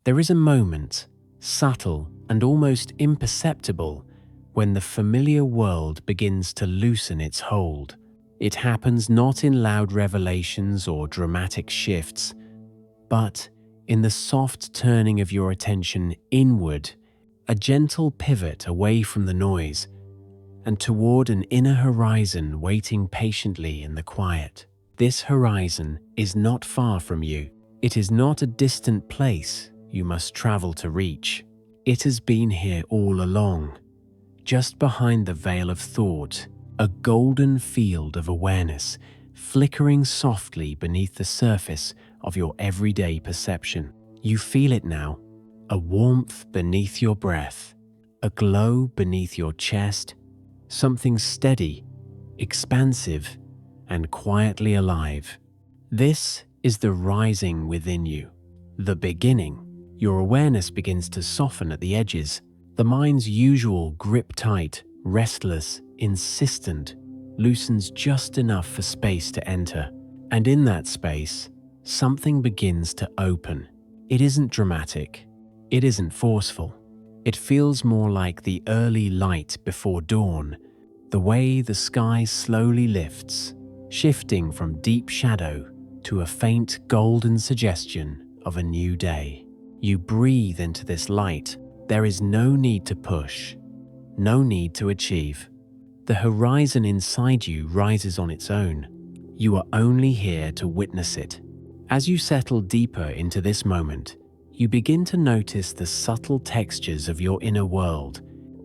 There is a moment, subtle and almost imperceptible, when the familiar world begins to loosen its hold. It happens not in loud revelations or dramatic shifts, but in the soft turning of your attention inward, a gentle pivot away from the noise and toward an inner horizon waiting patiently in the quiet. This horizon is not far from you. It is not a distant place you must travel to reach. It has been here all along, just behind the veil of thought, a golden field of awareness flickering softly beneath the surface of your everyday perception. You feel it now, a warmth beneath your breath, a glow beneath your chest, something steady, expansive, and quietly alive. This is the rising within you, the beginning. Your awareness begins to soften at the edges. The mind's usual grip-tight, restless, insistent, loosens just enough for space to enter. And in that space, something begins to open. It isn't dramatic. It isn't forceful. It feels more like the early light before dawn, the way the sky slowly lifts, shifting from deep shadow to a faint golden suggestion of a new day. You breathe into this light. There is no need to push, no need to achieve. The horizon inside you rises on its own. You are only here to witness it. As you settle deeper into this moment, you begin to notice the subtle textures of your inner world,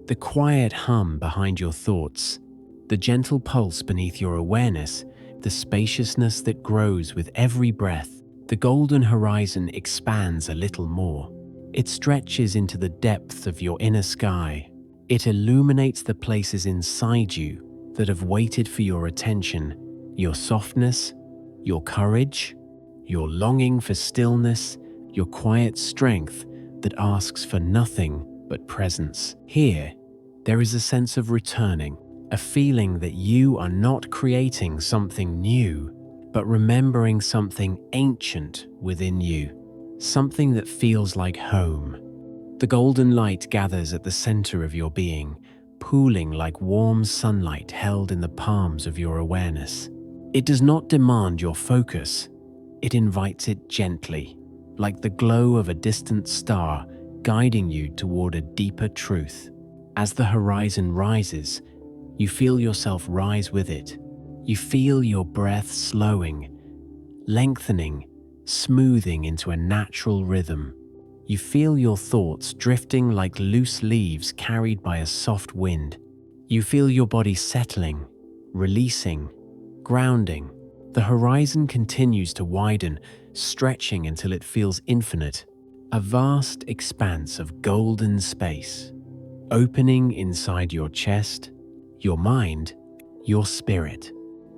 the quiet hum behind your thoughts, the gentle pulse beneath your awareness, the spaciousness that grows with every breath. The golden horizon expands a little more. It stretches into the depths of your inner sky. It illuminates the places inside you that have waited for your attention, your softness, your courage, your longing for stillness, your quiet strength that asks for nothing but presence. Here, there is a sense of returning, a feeling that you are not creating something new, but remembering something ancient within you, something that feels like home. The golden light gathers at the center of your being, pooling like warm sunlight held in the palms of your awareness. It does not demand your focus. It invites it gently, like the glow of a distant star guiding you toward a deeper truth. As the horizon rises, you feel yourself rise with it. You feel your breath slowing, lengthening, smoothing into a natural rhythm. You feel your thoughts drifting like loose leaves carried by a soft wind. You feel your body settling, releasing, grounding. The horizon continues to widen, stretching until it feels infinite, a vast expanse of golden space, opening inside your chest, your mind, your spirit.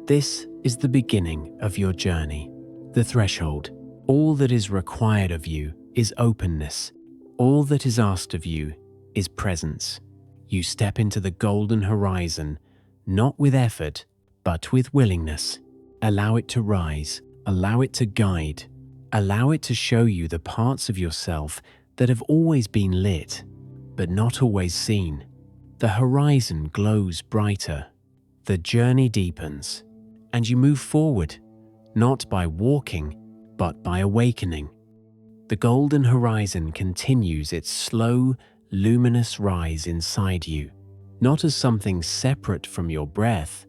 This is the beginning of your journey, the threshold. All that is required of you is openness. All that is asked of you is presence. You step into the golden horizon, not with effort, but with willingness. Allow it to rise, allow it to guide, allow it to show you the parts of yourself that have always been lit, but not always seen. The horizon glows brighter, the journey deepens, and you move forward, not by walking, but by awakening. The golden horizon continues its slow, luminous rise inside you, not as something separate from your breath,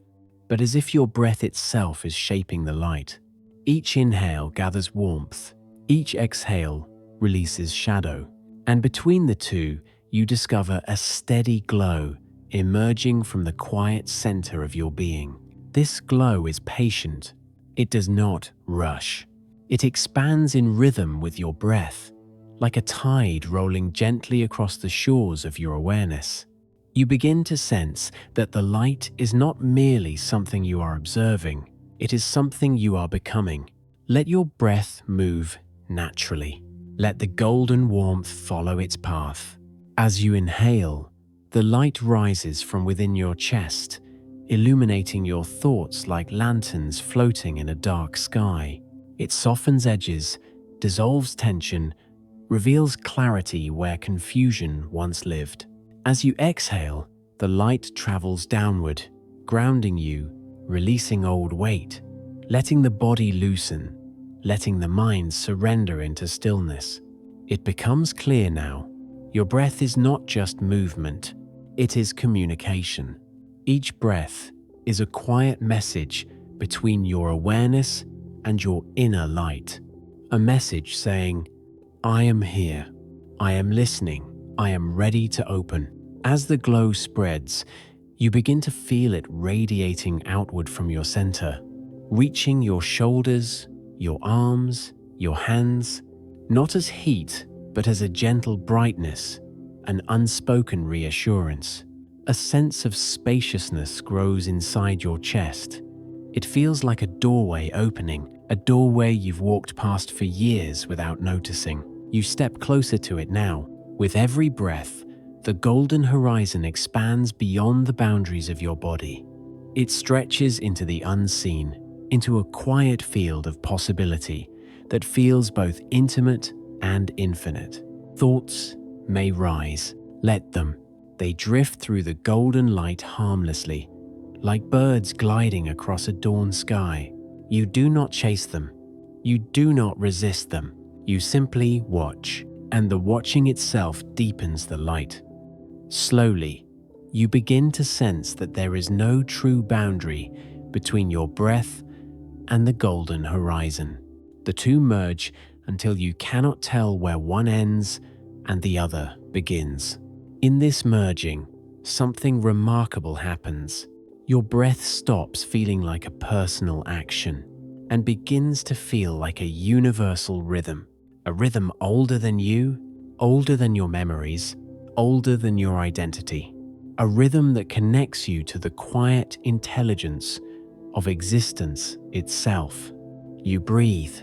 but as if your breath itself is shaping the light. Each inhale gathers warmth, each exhale releases shadow, and between the two, you discover a steady glow emerging from the quiet center of your being. This glow is patient. It does not rush. It expands in rhythm with your breath, like a tide rolling gently across the shores of your awareness. You begin to sense that the light is not merely something you are observing, it is something you are becoming. Let your breath move naturally. Let the golden warmth follow its path. As you inhale, the light rises from within your chest, illuminating your thoughts like lanterns floating in a dark sky. It softens edges, dissolves tension, reveals clarity where confusion once lived. As you exhale, the light travels downward, grounding you, releasing old weight, letting the body loosen, letting the mind surrender into stillness. It becomes clear now. Your breath is not just movement, it is communication. Each breath is a quiet message between your awareness and your inner light. A message saying, I am here, I am listening, I am ready to open. As the glow spreads, you begin to feel it radiating outward from your center, reaching your shoulders, your arms, your hands, not as heat, but as a gentle brightness, an unspoken reassurance. A sense of spaciousness grows inside your chest. It feels like a doorway opening, a doorway you've walked past for years without noticing. You step closer to it now. With every breath, the golden horizon expands beyond the boundaries of your body. It stretches into the unseen, into a quiet field of possibility that feels both intimate and infinite. Thoughts may rise. Let them. They drift through the golden light harmlessly, like birds gliding across a dawn sky. You do not chase them. You do not resist them. You simply watch, and the watching itself deepens the light. Slowly, you begin to sense that there is no true boundary between your breath and the golden horizon. The two merge until you cannot tell where one ends and the other begins. In this merging, something remarkable happens. Your breath stops feeling like a personal action and begins to feel like a universal rhythm. A rhythm older than you, older than your memories, older than your identity. A rhythm that connects you to the quiet intelligence of existence itself. You breathe,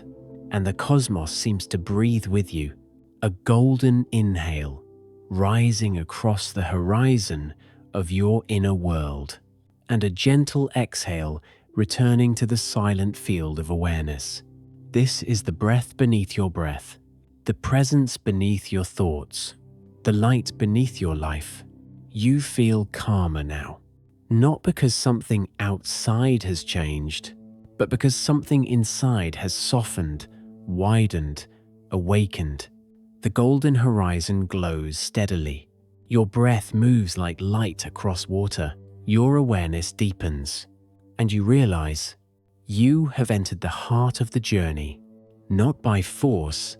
and the cosmos seems to breathe with you. A golden inhale, rising across the horizon of your inner world, and a gentle exhale returning to the silent field of awareness. This is the breath beneath your breath, the presence beneath your thoughts, the light beneath your life. You feel calmer now, not because something outside has changed, but because something inside has softened, widened, awakened. The golden horizon glows steadily. Your breath moves like light across water. Your awareness deepens, and you realize you have entered the heart of the journey, not by force,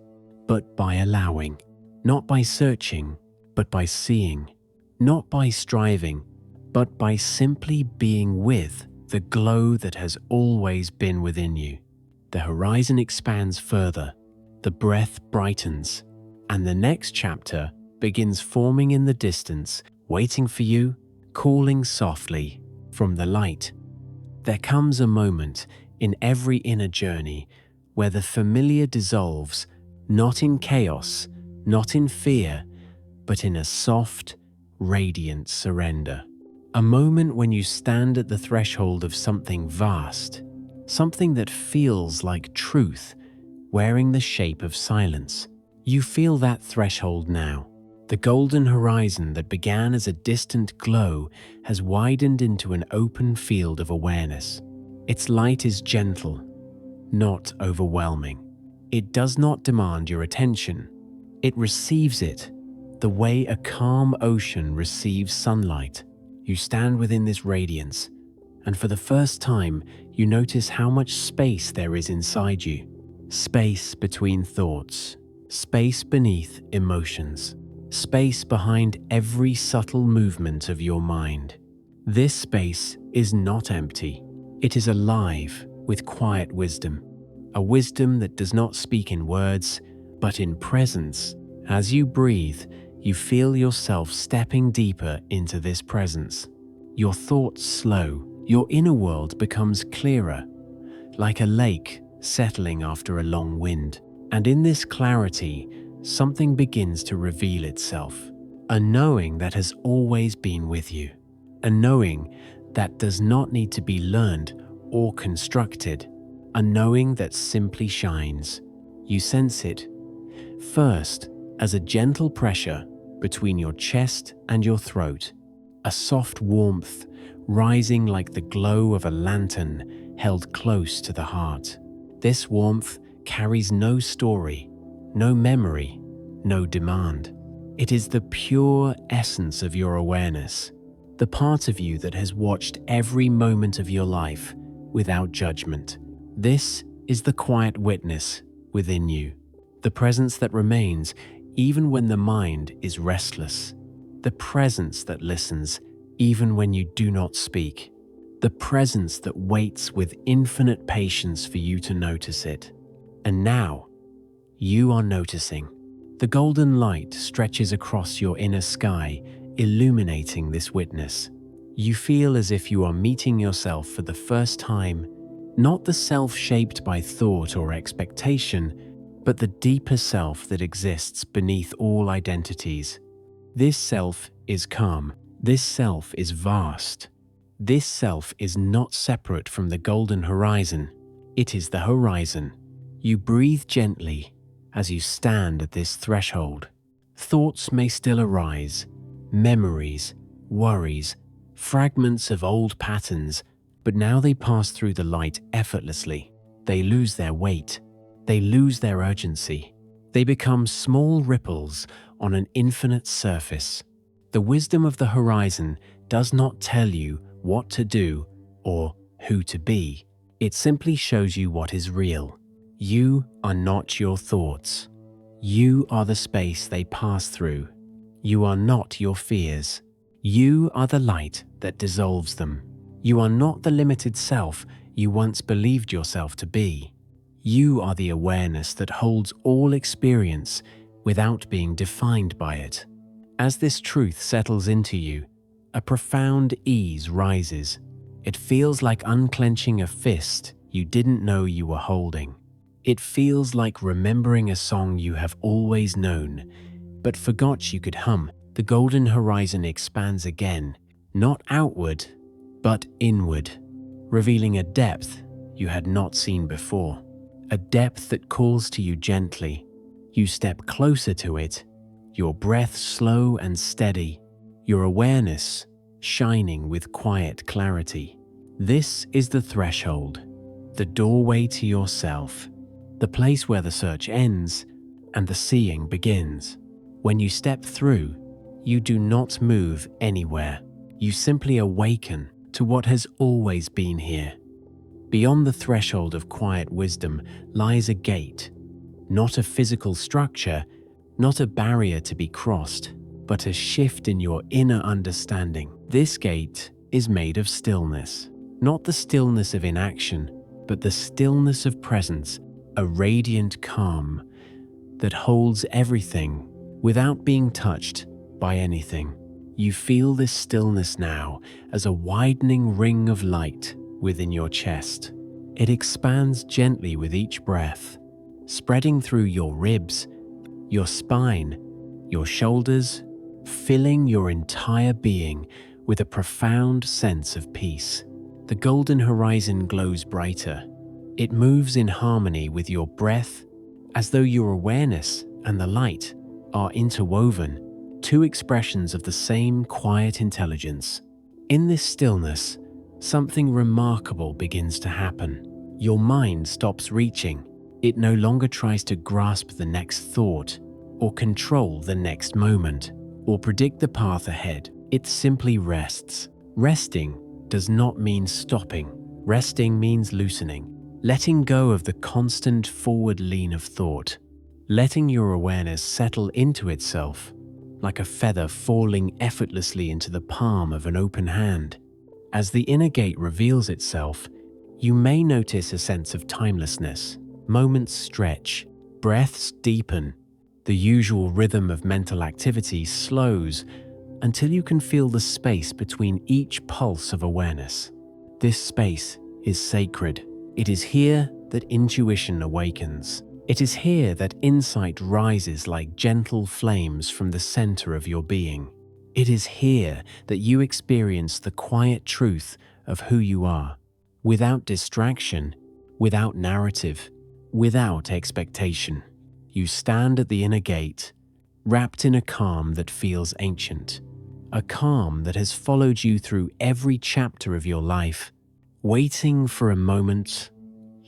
but by allowing, not by searching, but by seeing, not by striving, but by simply being with the glow that has always been within you. The horizon expands further, the breath brightens, and the next chapter begins forming in the distance, waiting for you, calling softly from the light. There comes a moment in every inner journey where the familiar dissolves, not in chaos, not in fear, but in a soft, radiant surrender. A moment when you stand at the threshold of something vast, something that feels like truth, wearing the shape of silence. You feel that threshold now. The golden horizon that began as a distant glow has widened into an open field of awareness. Its light is gentle, not overwhelming. It does not demand your attention. It receives it, the way a calm ocean receives sunlight. You stand within this radiance, and for the first time, you notice how much space there is inside you. Space between thoughts, space beneath emotions, space behind every subtle movement of your mind. This space is not empty. It is alive with quiet wisdom, a wisdom that does not speak in words, but in presence. As you breathe, you feel yourself stepping deeper into this presence. Your thoughts slow, your inner world becomes clearer, like a lake settling after a long wind. And in this clarity, something begins to reveal itself, a knowing that has always been with you, a knowing that does not need to be learned or constructed, a knowing that simply shines. You sense it, first as a gentle pressure between your chest and your throat, a soft warmth rising like the glow of a lantern held close to the heart. This warmth carries no story, no memory, no demand. It is the pure essence of your awareness, the part of you that has watched every moment of your life without judgment. This is the quiet witness within you, the presence that remains even when the mind is restless, the presence that listens even when you do not speak, the presence that waits with infinite patience for you to notice it. And now, you are noticing. The golden light stretches across your inner sky, illuminating this witness. You feel as if you are meeting yourself for the first time, not the self shaped by thought or expectation, but the deeper self that exists beneath all identities. This self is calm. This self is vast. This self is not separate from the golden horizon. It is the horizon. You breathe gently as you stand at this threshold. Thoughts may still arise, memories, worries, fragments of old patterns, but now they pass through the light effortlessly. They lose their weight. They lose their urgency. They become small ripples on an infinite surface. The wisdom of the horizon does not tell you what to do or who to be. It simply shows you what is real. You are not your thoughts. You are the space they pass through. You are not your fears. You are the light that dissolves them. You are not the limited self you once believed yourself to be. You are the awareness that holds all experience without being defined by it. As this truth settles into you, a profound ease rises. It feels like unclenching a fist you didn't know you were holding. It feels like remembering a song you have always known, but forgot you could hum. The golden horizon expands again, not outward, but inward, revealing a depth you had not seen before. A depth that calls to you gently. You step closer to it, your breath slow and steady, your awareness shining with quiet clarity. This is the threshold, the doorway to yourself, the place where the search ends and the seeing begins. When you step through, you do not move anywhere. You simply awaken to what has always been here. Beyond the threshold of quiet wisdom lies a gate, not a physical structure, not a barrier to be crossed, but a shift in your inner understanding. This gate is made of stillness, not the stillness of inaction, but the stillness of presence, a radiant calm that holds everything without being touched by anything. You feel this stillness now as a widening ring of light within your chest. It expands gently with each breath, spreading through your ribs, your spine, your shoulders, filling your entire being with a profound sense of peace. The golden horizon glows brighter. It moves in harmony with your breath, as though your awareness and the light are interwoven, two expressions of the same quiet intelligence. In this stillness, something remarkable begins to happen. Your mind stops reaching. It no longer tries to grasp the next thought, or control the next moment, or predict the path ahead. It simply rests. Resting does not mean stopping. Resting means loosening, letting go of the constant forward lean of thought, letting your awareness settle into itself, like a feather falling effortlessly into the palm of an open hand. As the inner gate reveals itself, you may notice a sense of timelessness. Moments stretch, breaths deepen, the usual rhythm of mental activity slows until you can feel the space between each pulse of awareness. This space is sacred. It is here that intuition awakens. It is here that insight rises like gentle flames from the center of your being. It is here that you experience the quiet truth of who you are, without distraction, without narrative, without expectation. You stand at the inner gate, wrapped in a calm that feels ancient, a calm that has followed you through every chapter of your life, waiting for a moment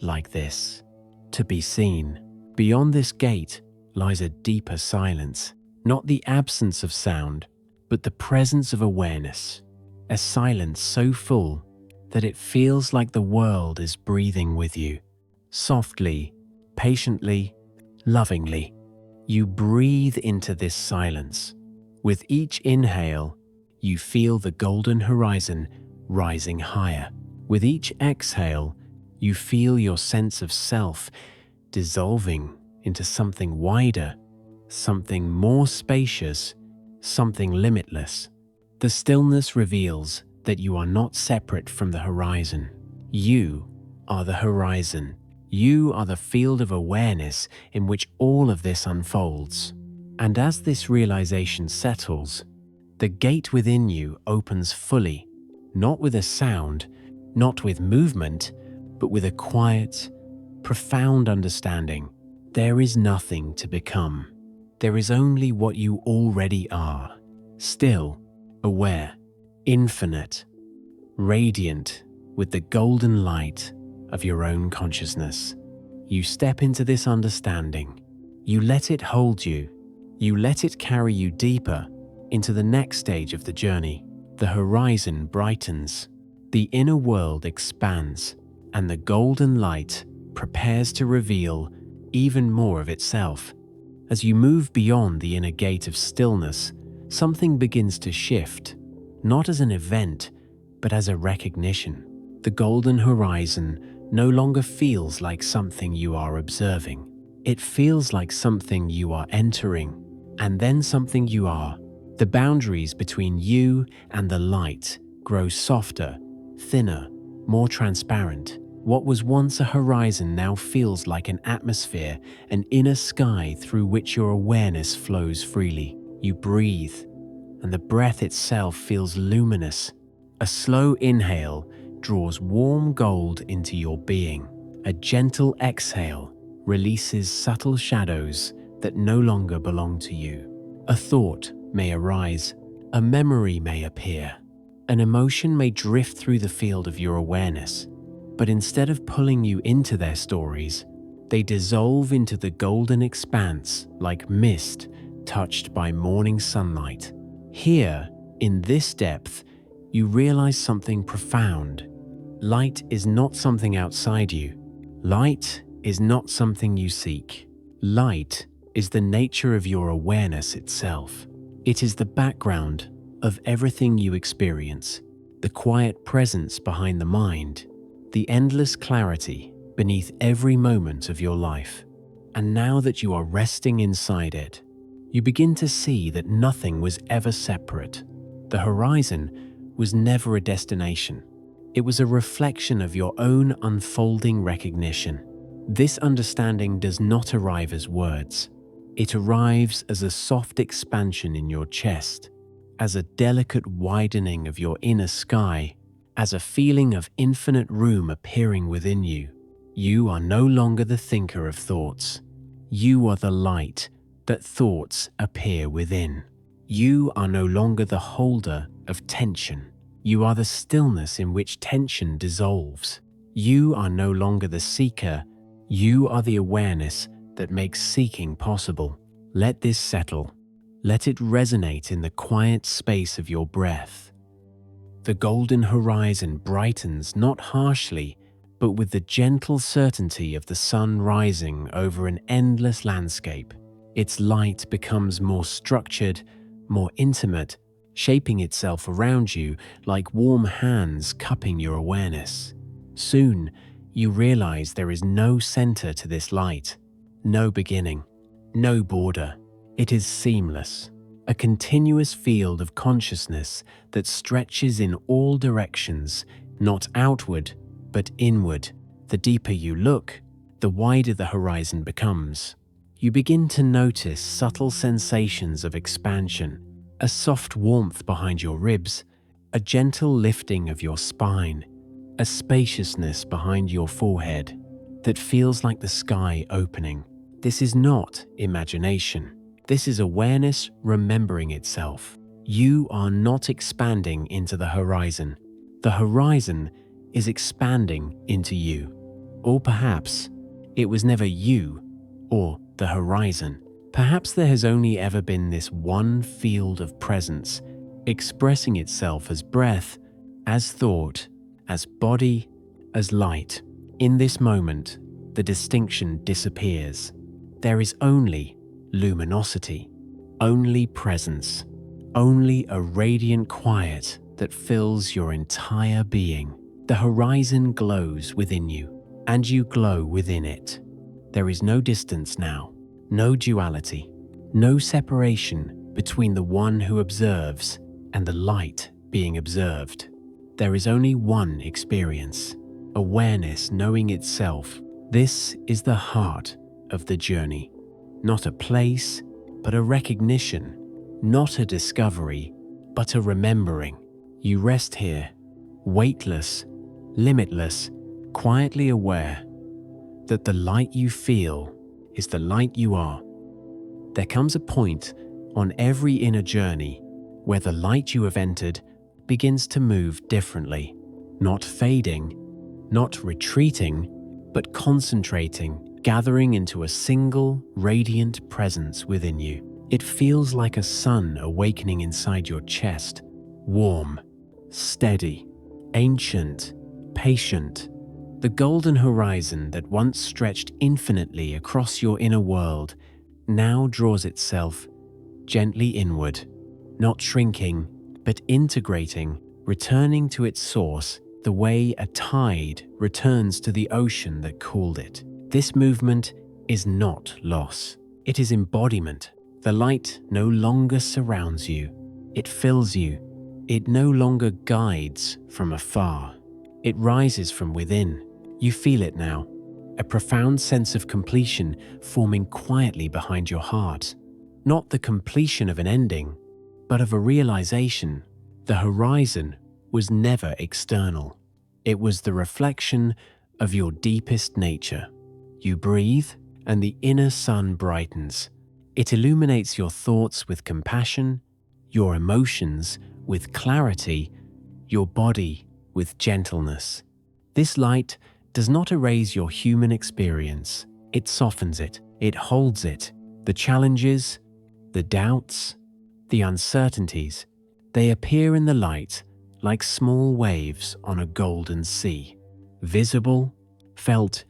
like this to be seen. Beyond this gate lies a deeper silence, not the absence of sound, but the presence of awareness, a silence so full that it feels like the world is breathing with you, softly, patiently, lovingly. You breathe into this silence. With each inhale, you feel the golden horizon rising higher. With each exhale, you feel your sense of self dissolving into something wider, something more spacious, something limitless. The stillness reveals that you are not separate from the horizon. You are the horizon. You are the field of awareness in which all of this unfolds. And as this realization settles, the gate within you opens fully, not with a sound, not with movement, but with a quiet, profound understanding. There is nothing to become. There is only what you already are. Still, aware, infinite, radiant with the golden light of your own consciousness. You step into this understanding. You let it hold you. You let it carry you deeper into the next stage of the journey. The horizon brightens, the inner world expands, and the golden light prepares to reveal even more of itself. As you move beyond the inner gate of stillness, something begins to shift, not as an event, but as a recognition. The golden horizon no longer feels like something you are observing. It feels like something you are entering, and then something you are. The boundaries between you and the light grow softer, thinner, more transparent. What was once a horizon now feels like an atmosphere, an inner sky through which your awareness flows freely. You breathe, and the breath itself feels luminous. A slow inhale draws warm gold into your being. A gentle exhale releases subtle shadows that no longer belong to you. A thought may arise, a memory may appear, an emotion may drift through the field of your awareness. But instead of pulling you into their stories, they dissolve into the golden expanse like mist touched by morning sunlight. Here, in this depth, you realize something profound. Light is not something outside you. Light is not something you seek. Light is the nature of your awareness itself. It is the background of everything you experience, the quiet presence behind the mind, the endless clarity beneath every moment of your life. And now that you are resting inside it, you begin to see that nothing was ever separate. The horizon was never a destination. It was a reflection of your own unfolding recognition. This understanding does not arrive as words. It arrives as a soft expansion in your chest, as a delicate widening of your inner sky, as a feeling of infinite room appearing within you. You are no longer the thinker of thoughts. You are the light that thoughts appear within. You are no longer the holder of tension. You are the stillness in which tension dissolves. You are no longer the seeker. You are the awareness that makes seeking possible. Let this settle. Let it resonate in the quiet space of your breath. The golden horizon brightens not harshly, but with the gentle certainty of the sun rising over an endless landscape. Its light becomes more structured, more intimate, shaping itself around you like warm hands cupping your awareness. Soon, you realize there is no center to this light, no beginning, no border. It is seamless, a continuous field of consciousness that stretches in all directions, not outward, but inward. The deeper you look, the wider the horizon becomes. You begin to notice subtle sensations of expansion, a soft warmth behind your ribs, a gentle lifting of your spine, a spaciousness behind your forehead that feels like the sky opening. This is not imagination. This is awareness remembering itself. You are not expanding into the horizon. The horizon is expanding into you. Or perhaps it was never you or the horizon. Perhaps there has only ever been this one field of presence, expressing itself as breath, as thought, as body, as light. In this moment, the distinction disappears. There is only luminosity, only presence, only a radiant quiet that fills your entire being. The horizon glows within you, and you glow within it. There is no distance now, no duality, no separation between the one who observes and the light being observed. There is only one experience, awareness knowing itself. This is the heart of the journey. Not a place, but a recognition. Not a discovery, but a remembering. You rest here, weightless, limitless, quietly aware that the light you feel is the light you are. There comes a point on every inner journey where the light you have entered begins to move differently, not fading, not retreating, but concentrating, gathering into a single radiant presence within you. It feels like a sun awakening inside your chest, warm, steady, ancient, patient. The golden horizon that once stretched infinitely across your inner world now draws itself gently inward, not shrinking, but integrating, returning to its source the way a tide returns to the ocean that cooled it. This movement is not loss. It is embodiment. The light no longer surrounds you. It fills you. It no longer guides from afar. It rises from within. You feel it now, a profound sense of completion forming quietly behind your heart. Not the completion of an ending, but of a realization. The horizon was never external. It was the reflection of your deepest nature. You breathe, and the inner sun brightens. It illuminates your thoughts with compassion, your emotions with clarity, your body with gentleness. This light does not erase your human experience. It softens it. It holds it. The challenges, the doubts, the uncertainties, they appear in the light like small waves on a golden sea. Visible, felt,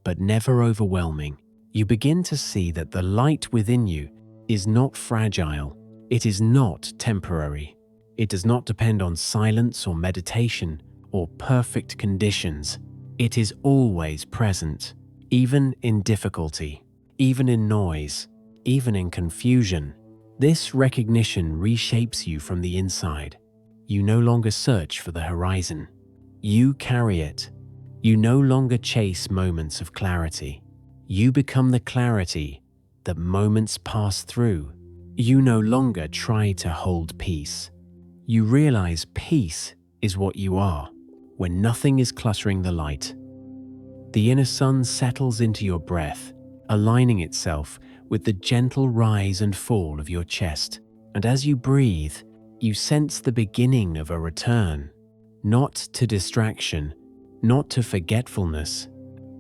but never overwhelming. You begin to see that the light within you is not fragile. It is not temporary. It does not depend on silence or meditation or perfect conditions. It is always present, even in difficulty, even in noise, even in confusion. This recognition reshapes you from the inside. You no longer search for the horizon. You carry it. You no longer chase moments of clarity. You become the clarity that moments pass through. You no longer try to hold peace. You realize peace is what you are when nothing is cluttering the light. The inner sun settles into your breath, aligning itself with the gentle rise and fall of your chest. And as you breathe, you sense the beginning of a return, not to distraction, not to forgetfulness,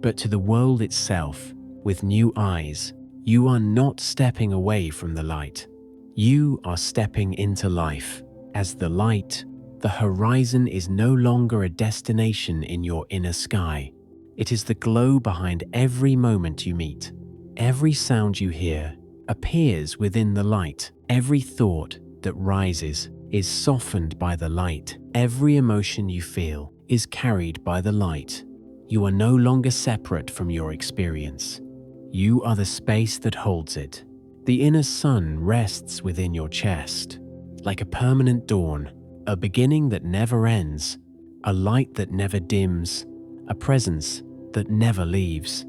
but to the world itself with new eyes. You are not stepping away from the light. You are stepping into life. As the light, the horizon is no longer a destination in your inner sky. It is the glow behind every moment you meet. Every sound you hear appears within the light. Every thought that rises is softened by the light. Every emotion you feel is carried by the light. You are no longer separate from your experience. You are the space that holds it. The inner sun rests within your chest, like a permanent dawn, a beginning that never ends, a light that never dims, a presence that never leaves.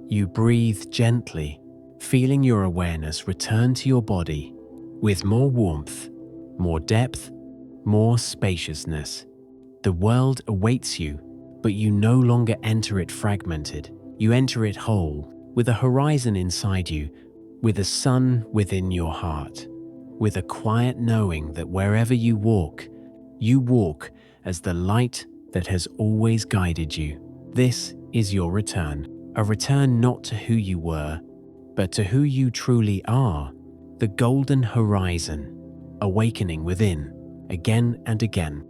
You breathe gently, feeling your awareness return to your body with more warmth, more depth, more spaciousness. The world awaits you, but you no longer enter it fragmented. You enter it whole, with a horizon inside you, with a sun within your heart, with a quiet knowing that wherever you walk as the light that has always guided you. This is your return, a return not to who you were, but to who you truly are, the golden horizon, awakening within, again and again.